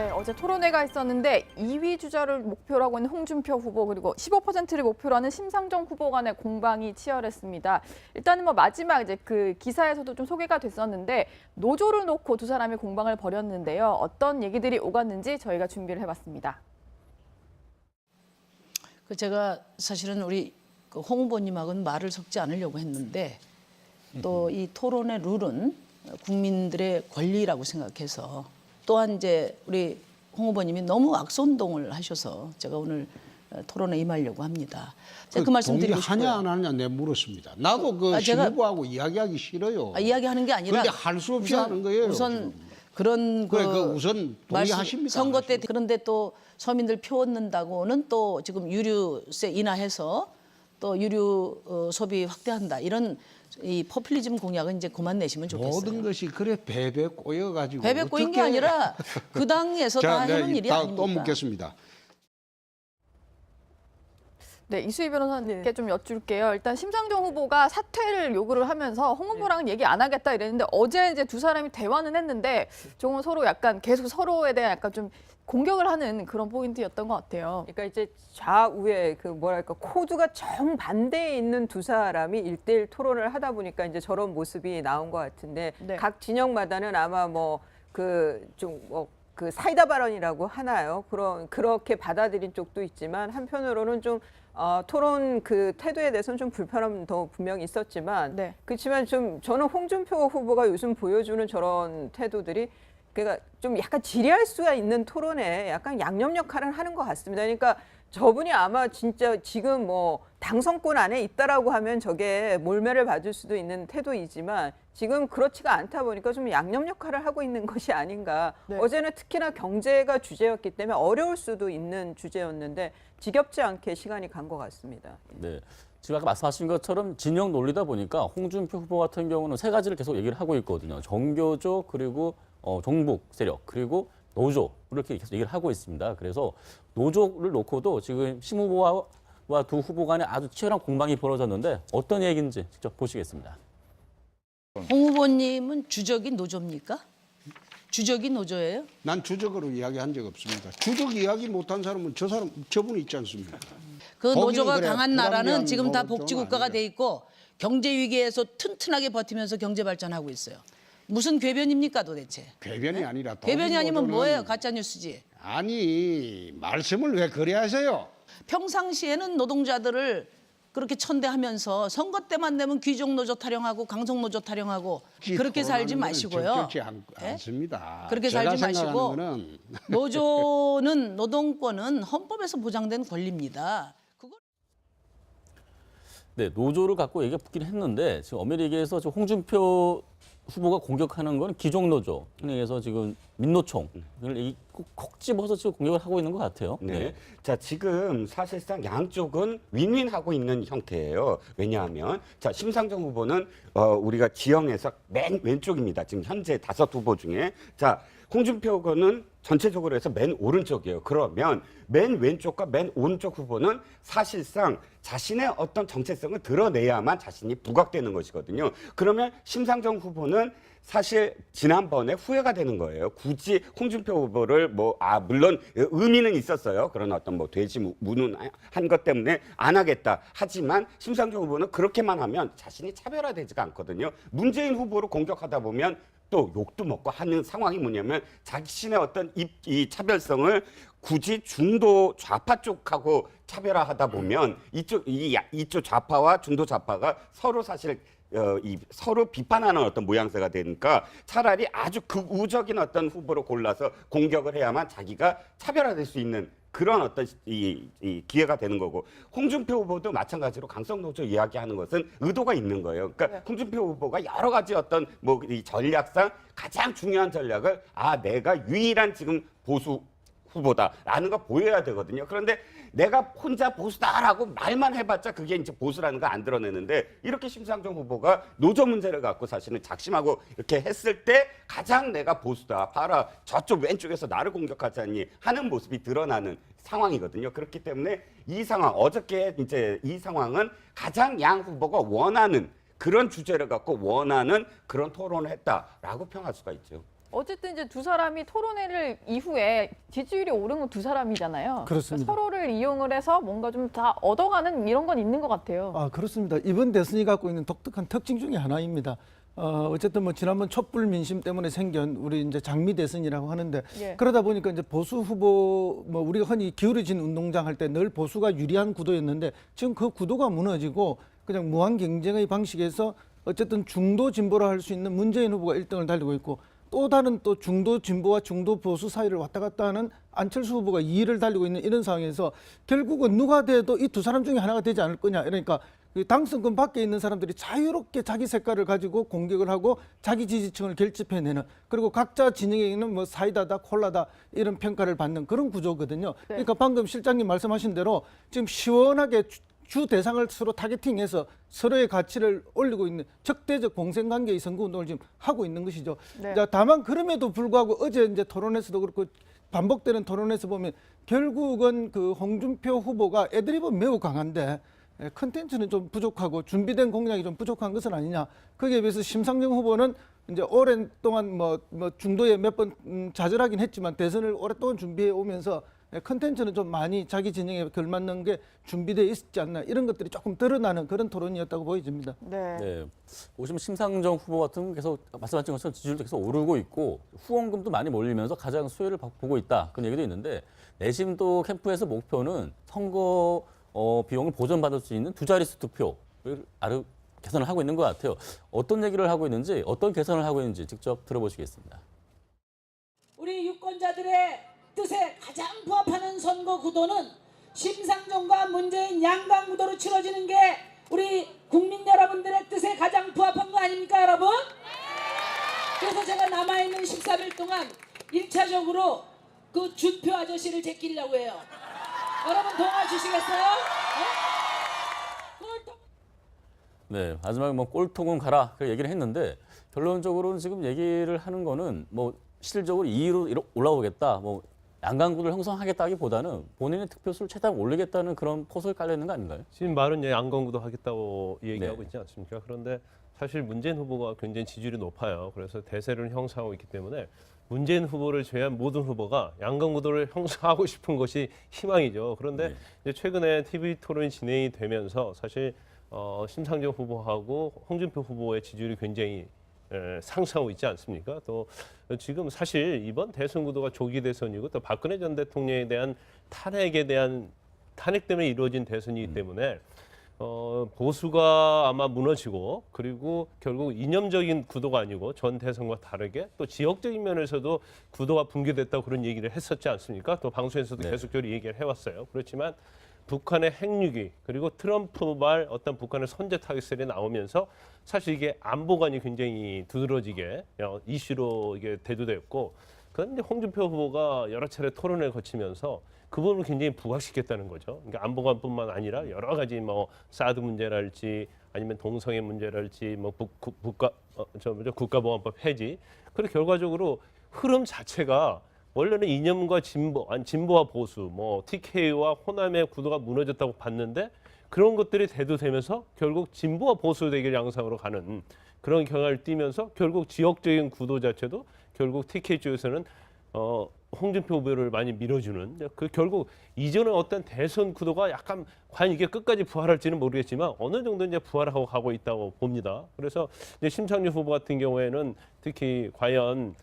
네, 어제 토론회가 있었는데 2위 주자를 목표로 하고 있는 홍준표 후보 그리고 15%를 목표로 하는 심상정 후보 간의 공방이 치열했습니다. 일단은 마지막 이제 그 기사에서도 좀 소개가 됐었는데 노조를 놓고 두 사람이 공방을 벌였는데요. 어떤 얘기들이 오갔는지 저희가 준비를 해봤습니다. 제가 사실은 우리 홍 후보님하고는 말을 섞지 않으려고 했는데 또 이 토론의 룰은 국민들의 권리라고 생각해서 또한 이제 우리 홍 후보님이 너무 악선동을 하셔서 제가 오늘 토론에 임하려고 합니다. 제가 그 말씀 드리고 싶어요. 하냐 안 하냐 내가 물었습니다. 나도 그 신 후보하고 이야기하기 싫어요. 이야기하는 게 아니라 그런데 할 수 없이 하는 거예요. 우선 지금. 그런 그래, 우선 동의하십니까? 선거 때 그런데 또 서민들 표 얻는다고는 또 지금 유류세 인하해서 또 유류 소비 확대한다 이런 이 포퓰리즘 공약은 이제 그만 내시면 좋겠어요. 모든 것이 그래 베베 꼬여가지고 베베 꼬인 게 아니라 그 당에서 다 해놓은 일이 아닙니까? 또 묻겠습니다. 네, 이수희 변호사님께 좀 여쭐게요. 일단 심상정 후보가 사퇴를 요구를 하면서 홍 후보랑은 얘기 안 하겠다 이랬는데 어제 이제 두 사람이 대화는 했는데 조금 서로 약간 계속 서로에 대한 약간 좀 공격을 하는 그런 포인트였던 것 같아요. 그러니까 이제 좌우에 그 뭐랄까 코드가 정반대에 있는 두 사람이 1대1 토론을 하다 보니까 이제 저런 모습이 나온 것 같은데 네. 각 진영마다는 아마 그 사이다 발언이라고 하나요? 그렇게 받아들인 쪽도 있지만 한편으로는 좀 토론 그 태도에 대해서는 좀 불편함도 분명히 있었지만 네. 그렇지만 좀 저는 홍준표 후보가 요즘 보여주는 저런 태도들이 그러니까 좀 약간 지리할 수가 있는 토론에 약간 양념 역할을 하는 것 같습니다. 그러니까 저분이 아마 진짜 지금 당선권 안에 있다라고 하면 저게 몰매를 받을 수도 있는 태도이지만 지금 그렇지가 않다 보니까 좀 양념 역할을 하고 있는 것이 아닌가. 네. 어제는 특히나 경제가 주제였기 때문에 어려울 수도 있는 주제였는데 지겹지 않게 시간이 간 것 같습니다. 네. 지금 아까 말씀하신 것처럼 진영 논리다 보니까 홍준표 후보 같은 경우는 세 가지를 계속 얘기를 하고 있거든요. 정교조 그리고 종북 세력 그리고 노조 이렇게 계속 얘기를 하고 있습니다. 그래서 노조를 놓고도 지금 심 후보와 두 후보 간에 아주 치열한 공방이 벌어졌는데 어떤 얘기인지 직접 보시겠습니다. 홍 후보님은 주적이 노조입니까? 주적이 노조예요? 난 주적으로 이야기한 적 없습니다. 주적 이야기 못한 사람은 저분이 있지 않습니까? 그 노조가 그래, 강한 나라는 불합리한 지금 다 노조는 복지국가가 아니라. 돼 있고 경제 위기에서 튼튼하게 버티면서 경제 발전하고 있어요. 무슨 궤변입니까 도대체? 궤변이 아니라 궤변이 아니면 노조는- 뭐예요? 가짜 뉴스지. 아니 말씀을 왜 그래 하세요? 평상시에는 노동자들을 그렇게 천대하면서 선거 때만 되면 귀족 노조 타령하고 강성 노조 타령하고 그렇게 살지 마시고요. 적절치 예? 않습니다. 그렇게 제가 살지 마시고 생각하는 거는 노조는 노동권은 헌법에서 보장된 권리입니다. 그걸 네, 노조를 갖고 얘기가 붙긴 했는데 지금 엄밀히 얘기해서 지금 홍준표 후보가 공격하는 건 기종노조, 흔히 얘기해서 지금 민노총을 콕 집어서 지금 공격을 하고 있는 것 같아요. 네. 자, 지금 사실상 양쪽은 윈윈하고 있는 형태예요. 왜냐하면 자, 심상정 후보는 우리가 지형에서 맨 왼쪽입니다. 지금 현재 5 후보 중에 자, 홍준표 후보는 전체적으로 해서 맨 오른쪽이에요. 그러면 맨 왼쪽과 맨 오른쪽 후보는 사실상 자신의 어떤 정체성을 드러내야만 자신이 부각되는 것이거든요. 그러면 심상정 후보는 사실 지난번에 후회가 되는 거예요. 굳이 홍준표 후보를 물론 의미는 있었어요. 그런 어떤 돼지 무능한 것 때문에 안 하겠다. 하지만 심상정 후보는 그렇게만 하면 자신이 차별화되지가 않거든요. 문재인 후보를 공격하다 보면 또 욕도 먹고 하는 상황이 뭐냐면 자신의 어떤 이 차별성을 굳이 중도 좌파 쪽하고 차별화하다 보면 이쪽 좌파와 중도 좌파가 서로 사실 서로 비판하는 어떤 모양새가 되니까 차라리 아주 극우적인 어떤 후보를 골라서 공격을 해야만 자기가 차별화될 수 있는 그런 어떤 이 기회가 되는 거고 홍준표 후보도 마찬가지로 강성노조 이야기하는 것은 의도가 있는 거예요. 그러니까 홍준표 후보가 여러 가지 어떤 이 전략상 가장 중요한 전략을 내가 유일한 지금 보수 후보다라는 거 보여야 되거든요. 그런데 내가 혼자 보수다라고 말만 해봤자 그게 이제 보수라는 거 안 드러내는데 이렇게 심상정 후보가 노조 문제를 갖고 사실은 작심하고 이렇게 했을 때 가장 내가 보수다. 봐라 저쪽 왼쪽에서 나를 공격하자니 하는 모습이 드러나는 상황이거든요. 그렇기 때문에 이 상황 어저께 이제 이 상황은 가장 양 후보가 원하는 그런 주제를 갖고 원하는 그런 토론을 했다라고 평할 수가 있죠. 어쨌든 이제 두 사람이 토론회를 이후에 지지율이 오른 건 두 사람이잖아요. 그렇습니다. 그러니까 서로를 이용을 해서 뭔가 좀 다 얻어가는 이런 건 있는 것 같아요. 그렇습니다. 이번 대선이 갖고 있는 독특한 특징 중에 하나입니다. 어쨌든 뭐 지난번 촛불 민심 때문에 생긴 우리 이제 장미 대선이라고 하는데 예. 그러다 보니까 이제 보수 후보 뭐 우리가 흔히 기울어진 운동장 할 때 늘 보수가 유리한 구도였는데 지금 그 구도가 무너지고 그냥 무한 경쟁의 방식에서 어쨌든 중도 진보라 할 수 있는 문재인 후보가 1등을 달리고 있고 또 다른 또 중도 진보와 중도 보수 사이를 왔다 갔다 하는 안철수 후보가 2위를 달리고 있는 이런 상황에서 결국은 누가 돼도 이 두 사람 중에 하나가 되지 않을 거냐. 그러니까 그 당선권 밖에 있는 사람들이 자유롭게 자기 색깔을 가지고 공격을 하고 자기 지지층을 결집해내는 그리고 각자 진영에는 뭐 사이다다 콜라다 이런 평가를 받는 그런 구조거든요. 그러니까 방금 실장님 말씀하신 대로 지금 시원하게 주 대상을 서로 타겟팅해서 서로의 가치를 올리고 있는 적대적 공생관계의 선거운동을 지금 하고 있는 것이죠. 네. 자, 다만 그럼에도 불구하고 어제 이제 토론에서도 그렇고 반복되는 토론에서 보면 결국은 그 홍준표 후보가 애드립은 매우 강한데 컨텐츠는 좀 부족하고 준비된 공약이 좀 부족한 것은 아니냐. 거기에 비해서 심상정 후보는 이제 오랫동안 뭐 중도에 몇 번 좌절하긴 했지만 대선을 오랫동안 준비해 오면서 컨텐츠는 좀 많이 자기 진영에 걸맞는 게 준비되어 있지 않나 이런 것들이 조금 드러나는 그런 토론이었다고 보여집니다. 네. 네. 보시면 심상정 후보 같은 경우는 계속 말씀하신 것처럼 지지율도 계속 오르고 있고 후원금도 많이 몰리면서 가장 수혜를 보고 있다. 그런 얘기도 있는데 내심도 캠프에서 목표는 선거 비용을 보전받을 수 있는 두 자릿수 득표를 개선을 하고 있는 것 같아요. 어떤 얘기를 하고 있는지 어떤 개선을 하고 있는지 직접 들어보시겠습니다. 우리 유권자들의 뜻에 가장 부합하는 선거 구도는 심상정과 문재인 양강 구도로 치러지는 게 우리 국민 여러분들의 뜻에 가장 부합한 거 아닙니까, 여러분? 그래서 제가 남아있는 13일 동안 1차적으로 그 준표 아저씨를 제끼려고 해요. 여러분 도와주시겠어요? 네, 마지막에 뭐 꼴통은 가라 그 얘기를 했는데 결론적으로는 지금 얘기를 하는 거는 뭐 실질적으로 2위로 올라오겠다, 뭐 양강구를 형성하겠다기보다는 본인의 득표수를 최대한 올리겠다는 그런 포석이 깔려 있는 거 아닌가요? 지금 말은 양강구도 하겠다고 얘기하고 네. 있지 않습니까? 그런데 사실 문재인 후보가 굉장히 지지율이 높아요. 그래서 대세를 형성하고 있기 때문에 문재인 후보를 제외한 모든 후보가 양강구도를 형성하고 싶은 것이 희망이죠. 그런데 네. 이제 최근에 TV 토론이 진행이 되면서 사실 심상정 후보하고 홍준표 후보의 지지율이 굉장히 상승하고 있지 않습니까? 또 지금 사실 이번 대선 구도가 조기 대선이고 또 박근혜 전 대통령에 대한 탄핵 때문에 이루어진 대선이기 때문에 보수가 아마 무너지고 그리고 결국 이념적인 구도가 아니고 전 대선과 다르게 또 지역적인 면에서도 구도가 붕괴됐다고 그런 얘기를 했었지 않습니까? 또 방송에서도 네. 계속적으로 얘기를 해왔어요. 그렇지만 북한의 핵유기 그리고 트럼프발 어떤 북한의 선제 타깃들이 나오면서 사실 이게 안보관이 굉장히 두드러지게 이슈로 이게 대두됐고 그런데 홍준표 후보가 여러 차례 토론을 거치면서 그 부분을 굉장히 부각시켰다는 거죠. 그러니까 안보관뿐만 아니라 여러 가지 뭐 사드 문제랄지 아니면 동성애 문제랄지 뭐 국가보안법 폐지 그리고 결과적으로 흐름 자체가 원래는 이념과 진보와 보수, 뭐 TK와 호남의 구도가 무너졌다고 봤는데 그런 것들이 대두되면서 결국 진보와 보수 대결 양상으로 가는 그런 경향을 띠면서 결국 지역적인 구도 자체도 결국 TK 쪽에서는 홍준표 후보를 많이 밀어주는 그 결국 이전의 어떤 대선 구도가 약간 과연 이게 끝까지 부활할지는 모르겠지만 어느 정도 이제 부활하고 가고 있다고 봅니다. 그래서 이제 심상정 후보 같은 경우에는 특히 과연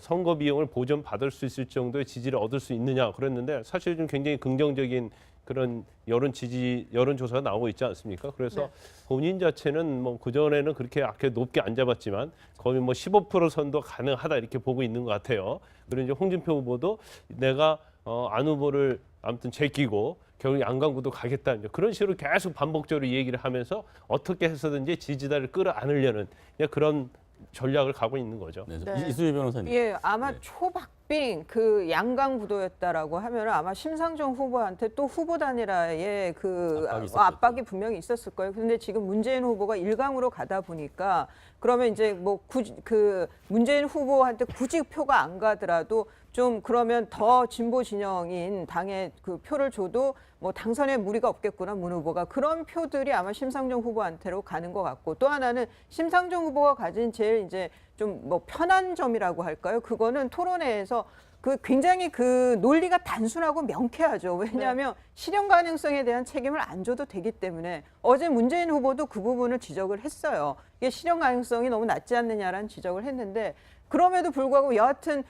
선거 비용을 보전받을 수 있을 정도의 지지를 얻을 수 있느냐 그랬는데 사실 좀 굉장히 긍정적인 그런 여론조사가 나오고 있지 않습니까? 그래서 네. 본인 자체는 뭐 그전에는 그렇게 높게 안 잡았지만 거의 뭐 15% 선도 가능하다 이렇게 보고 있는 것 같아요. 그리고 이제 홍준표 후보도 내가 안 후보를 아무튼 제끼고 결국 양강구도 가겠다 이제 그런 식으로 계속 반복적으로 얘기를 하면서 어떻게 해서든지 지지자를 끌어안으려는 그런 전략을 가고 있는 거죠. 네, 네. 이수희 변호사님. 예, 아마 네. 초박빙 그 양강 구도였다라고 하면 아마 심상정 후보한테 또 후보 단일화에 그 압박이 있었겠죠. 압박이 분명히 있었을 거예요. 그런데 지금 문재인 후보가 1강으로 가다 보니까 그러면 이제 뭐 그 문재인 후보한테 굳이 표가 안 가더라도 좀 그러면 더 진보 진영인 당에 그 표를 줘도 뭐 당선에 무리가 없겠구나 문 후보가 그런 표들이 아마 심상정 후보한테로 가는 것 같고 또 하나는 심상정 후보가 가진 제일 이제 좀 뭐 편한 점이라고 할까요? 그거는 토론회에서 그 굉장히 그 논리가 단순하고 명쾌하죠. 왜냐하면 실현 가능성에 대한 책임을 안 져도 되기 때문에 어제 문재인 후보도 그 부분을 지적을 했어요. 이게 실현 가능성이 너무 낮지 않느냐라는 지적을 했는데 그럼에도 불구하고 여하튼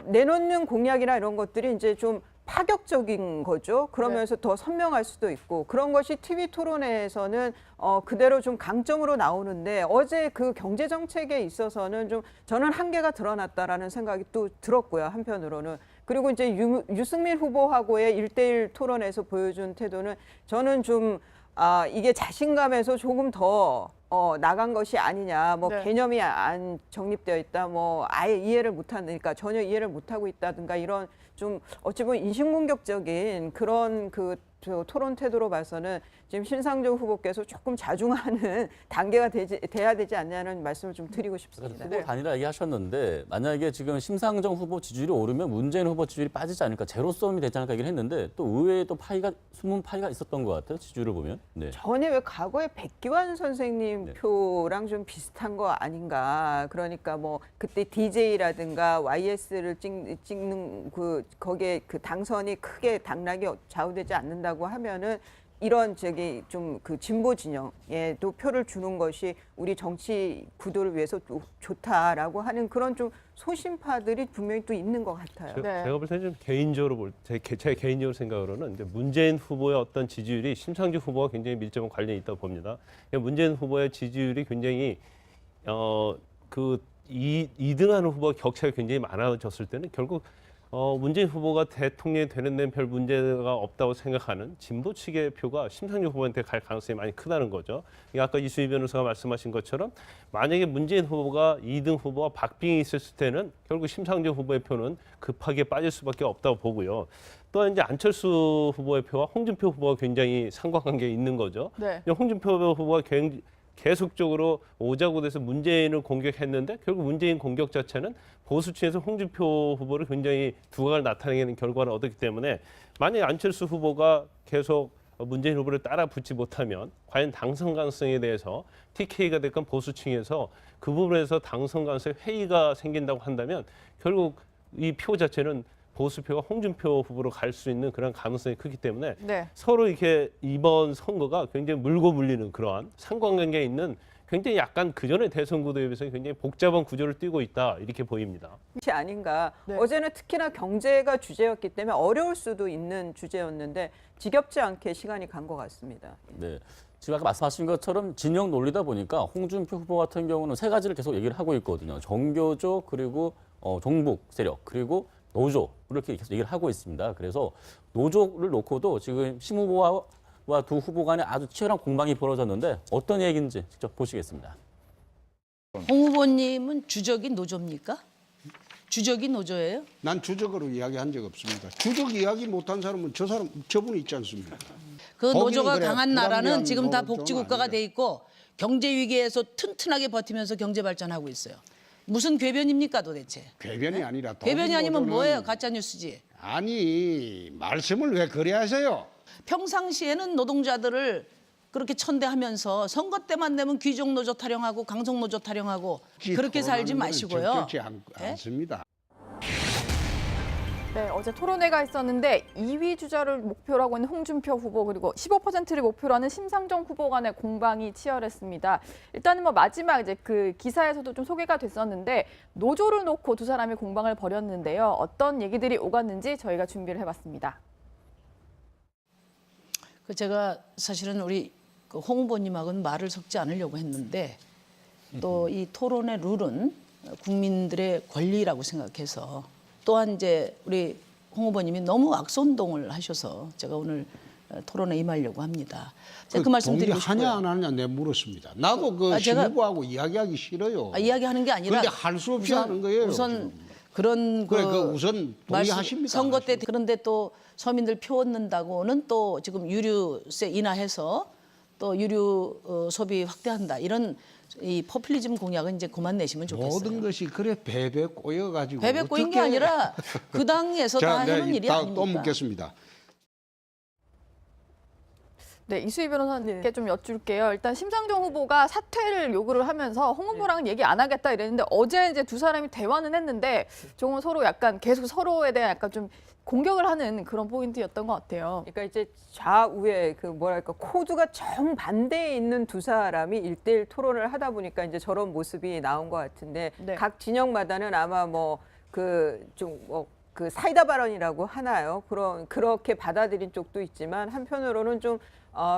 내놓는 공약이나 이런 것들이 이제 좀 파격적인 거죠. 그러면서 더 선명할 수도 있고 그런 것이 TV 토론회에서는 그대로 좀 강점으로 나오는데 어제 그 경제 정책에 있어서는 좀 저는 한계가 드러났다라는 생각이 또 들었고요. 한편으로는 그리고 이제 유승민 후보하고의 1대1 토론에서 보여준 태도는 저는 좀 이게 자신감에서 조금 더 나간 것이 아니냐, 뭐 네. 개념이 안 정립되어 있다, 뭐 아예 이해를 못하니까 전혀 이해를 못하고 있다든가 이런 좀 어찌 보면 인신공격적인 그런 저 토론 태도로 봐서는 지금 신상정 후보께서 조금 자중하는 단계가 돼야 되지 않냐는 말씀을 좀 드리고 싶습니다. 후보 단일화 얘기하셨는데 만약에 지금 심상정 후보 지지율이 오르면 문재인 후보 지지율이 빠지지 않을까 제로섬이 되지 않을까 얘기를 했는데 또 의외에 또 숨은 파이가 있었던 것 같아요. 지지율을 보면. 네. 전에 왜 과거에 백기환 선생님 표랑 좀 비슷한 거 아닌가. 그러니까 뭐 그때 DJ라든가 YS를 찍는 거기에 그 당선이 크게 당락이 좌우되지 않는다고 하면은 이런 좀 그 진보 진영에도 표를 주는 것이 우리 정치 구도를 위해서 좋다라고 하는 그런 좀 소신파들이 분명히 또 있는 것 같아요. 네. 제가 볼 때는 좀 개인적으로 제 개인적으로 생각으로는 이제 문재인 후보의 어떤 지지율이 심상정 후보와 굉장히 밀접한 관련이 있다고 봅니다. 문재인 후보의 지지율이 굉장히 2등하는 후보와 격차가 굉장히 많아졌을 때는 결국 문재인 후보가 대통령이 되는 데는 별 문제가 없다고 생각하는 진보 측의 표가 심상정 후보한테 갈 가능성이 많이 크다는 거죠. 아까 이수희 변호사가 말씀하신 것처럼 만약에 문재인 후보가 2등 후보와 박빙이 있었을 때는 결국 심상정 후보의 표는 급하게 빠질 수밖에 없다고 보고요. 또한 이제 안철수 후보의 표와 홍준표 후보가 굉장히 상관관계에 있는 거죠. 네. 홍준표 후보가 계속적으로 오자고 돼서 문재인을 공격했는데 결국 문재인 공격 자체는 보수층에서 홍준표 후보를 굉장히 두각을 나타내는 결과를 얻었기 때문에 만약 안철수 후보가 계속 문재인 후보를 따라 붙지 못하면 과연 당선 가능성에 대해서 TK가 됐건 보수층에서 그 부분에서 당선 가능성에 회의가 생긴다고 한다면 결국 이 표 자체는 보수표가 홍준표 후보로 갈 수 있는 그런 가능성이 크기 때문에 네. 서로 이렇게 이번 선거가 굉장히 물고 물리는 그러한 상관관계에 있는 굉장히 약간 그전의 대선 구도에 비해서 굉장히 복잡한 구조를 띠고 있다 이렇게 보입니다. 것이 아닌가. 네. 어제는 특히나 경제가 주제였기 때문에 어려울 수도 있는 주제였는데 지겹지 않게 시간이 간 것 같습니다. 네. 지금 아까 말씀하신 것처럼 진영 논리다 보니까 홍준표 후보 같은 경우는 세 가지를 계속 얘기를 하고 있거든요. 정교조 그리고 종북 세력 그리고 노조 이렇게 계속 얘기를 하고 있습니다. 그래서 노조를 놓고도 지금 심 후보와 두 후보 간에 아주 치열한 공방이 벌어졌는데 어떤 얘기인지 직접 보시겠습니다. 홍 후보님은 주적이 노조입니까? 주적이 노조예요? 난 주적으로 이야기한 적 없습니다. 주적 이야기 못한 사람은 저분이 있지 않습니까? 그 거기는 노조가 그래, 강한 나라는 불합리한 지금 다 노조는 복지국가가 아니에요. 돼 있고 경제 위기에서 튼튼하게 버티면서 경제 발전하고 있어요. 무슨 궤변입니까 도대체? 궤변이 아니라 궤변이 아니면 노조는- 뭐예요? 가짜 뉴스지. 아니 말씀을 왜 그래 하세요? 평상시에는 노동자들을 그렇게 천대하면서 선거 때만 되면 귀족 노조 타령하고 강성 노조 타령하고 그렇게 살지 마시고요. 적절치 예? 않습니다. 네, 어제 토론회가 있었는데 2위 주자를 목표로 하는 홍준표 후보 그리고 15%를 목표로 하는 심상정 후보 간의 공방이 치열했습니다. 일단은 뭐 마지막 이제 그 기사에서도 좀 소개가 됐었는데 노조를 놓고 두 사람이 공방을 벌였는데요. 어떤 얘기들이 오갔는지 저희가 준비를 해봤습니다. 제가 사실은 우리 홍 후보님하고는 말을 섞지 않으려고 했는데 또 이 토론의 룰은 국민들의 권리라고 생각해서 또한 이제 우리 홍 후보님이 너무 악선동을 하셔서 제가 오늘 토론에 임하려고 합니다. 제가 그 말씀 드리고 하냐 싶어요. 안 하냐 내가 물었습니다. 나도 그 제가- 신부하고 이야기하기 싫어요. 이야기하는 게 아니라 근데 할 수 없이 하는 거예요, 우선 지금. 그런 그래, 그 우선 동의하십니까? 선거 때 그런데 또 서민들 표 얻는다고는 또 지금 유류세 인하해서 또 유류 소비 확대한다 이런 이 포퓰리즘 공약은 이제 그만 내시면 좋겠어요. 모든 것이 그래 배배 꼬여가지고 배배 꼬인 게 어떻게- 아니라 그 당에서 다 자, 해놓은 일이 또 아닙니까? 묻겠습니다. 네, 이수희 변호사님께 좀 여쭐게요. 일단 심상정 후보가 사퇴를 요구를 하면서 홍 후보랑은 얘기 안 하겠다 이랬는데 어제 이제 두 사람이 대화는 했는데 조금 서로 약간 계속 서로에 대한 약간 좀 공격을 하는 그런 포인트였던 것 같아요. 그러니까 이제 좌우에 그 뭐랄까 코드가 정반대에 있는 두 사람이 1대1 토론을 하다 보니까 이제 저런 모습이 나온 것 같은데 네. 각 진영마다는 아마 뭐 그 좀 그 사이다 발언이라고 하나요? 그렇게 받아들인 쪽도 있지만 한편으로는 좀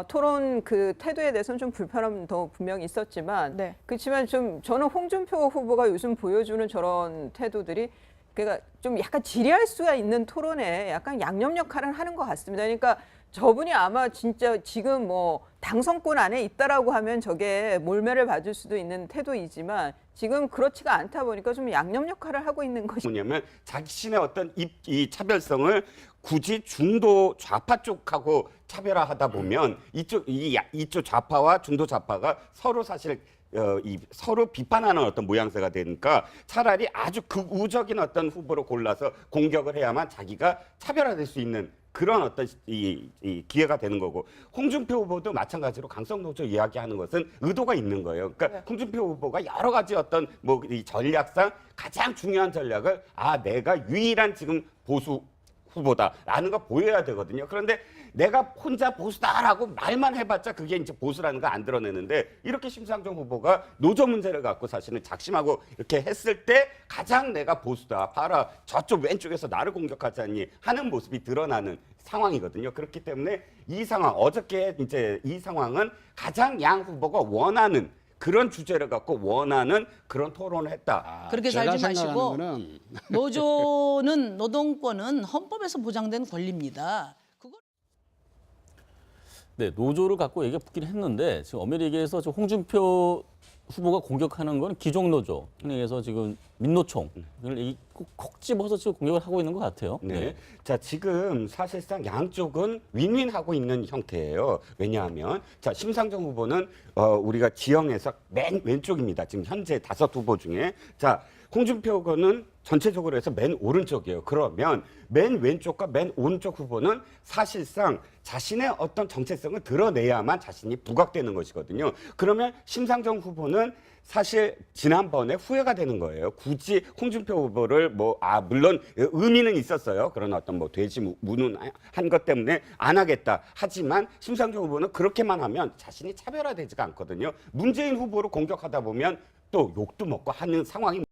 토론 그 태도에 대해서는 좀 불편함도 분명히 있었지만 네. 그렇지만 좀 저는 홍준표 후보가 요즘 보여주는 저런 태도들이 그러니까 좀 약간 지리할 수가 있는 토론에 약간 양념 역할을 하는 것 같습니다. 그러니까 저분이 아마 진짜 지금 뭐 당선권 안에 있다라고 하면 저게 몰매를 받을 수도 있는 태도이지만 지금 그렇지가 않다 보니까 좀 양념 역할을 하고 있는 것이 뭐냐면 자신의 어떤 이 차별성을 굳이 중도 좌파 쪽하고 차별화하다 보면 이쪽 좌파와 중도 좌파가 서로 사실 서로 비판하는 어떤 모양새가 되니까 차라리 아주 극우적인 어떤 후보로 골라서 공격을 해야만 자기가 차별화될 수 있는 그런 어떤 이 기회가 되는 거고 홍준표 후보도 마찬가지로 강성노조 이야기하는 것은 의도가 있는 거예요. 그러니까 홍준표 후보가 여러 가지 어떤 뭐 이 전략상 가장 중요한 전략을 내가 유일한 지금 보수 후보다라는 거 보여야 되거든요. 그런데 내가 혼자 보수다라고 말만 해봤자 그게 이제 보수라는 거 안 드러내는데 이렇게 심상정 후보가 노조 문제를 갖고 사실은 작심하고 이렇게 했을 때 가장 내가 보수다. 봐라 저쪽 왼쪽에서 나를 공격하자니 하는 모습이 드러나는 상황이거든요. 그렇기 때문에 이 상황 어저께 이제 이 상황은 가장 양 후보가 원하는 그런 주제를 갖고 원하는 그런 토론을 했다. 그렇게 제가 살지 마시고 생각하는 거는 노조는 노동권은 헌법에서 보장된 권리입니다. 그걸 네, 노조를 갖고 얘기가 붙긴 했는데 지금 엄밀히 얘기해서 저 홍준표 후보가 공격하는 건 기종 노조, 흔히 얘기해서 지금 민노총 이걸 콕 집어서 지금 공격을 하고 있는 것 같아요. 네. 자, 지금 사실상 양쪽은 윈윈하고 있는 형태예요. 왜냐하면 자, 심상정 후보는 우리가 지형에서 맨 왼쪽입니다. 지금 현재 5 후보 중에 자, 홍준표 후보는 전체적으로 해서 맨 오른쪽이에요. 그러면 맨 왼쪽과 맨 오른쪽 후보는 사실상 자신의 어떤 정체성을 드러내야만 자신이 부각되는 것이거든요. 그러면 심상정 후보는 사실 지난번에 후회가 되는 거예요. 굳이 홍준표 후보를 물론 의미는 있었어요. 그런 어떤 돼지 무능한 것 때문에 안 하겠다. 하지만 심상정 후보는 그렇게만 하면 자신이 차별화되지가 않거든요. 문재인 후보를 공격하다 보면 또 욕도 먹고 하는 상황이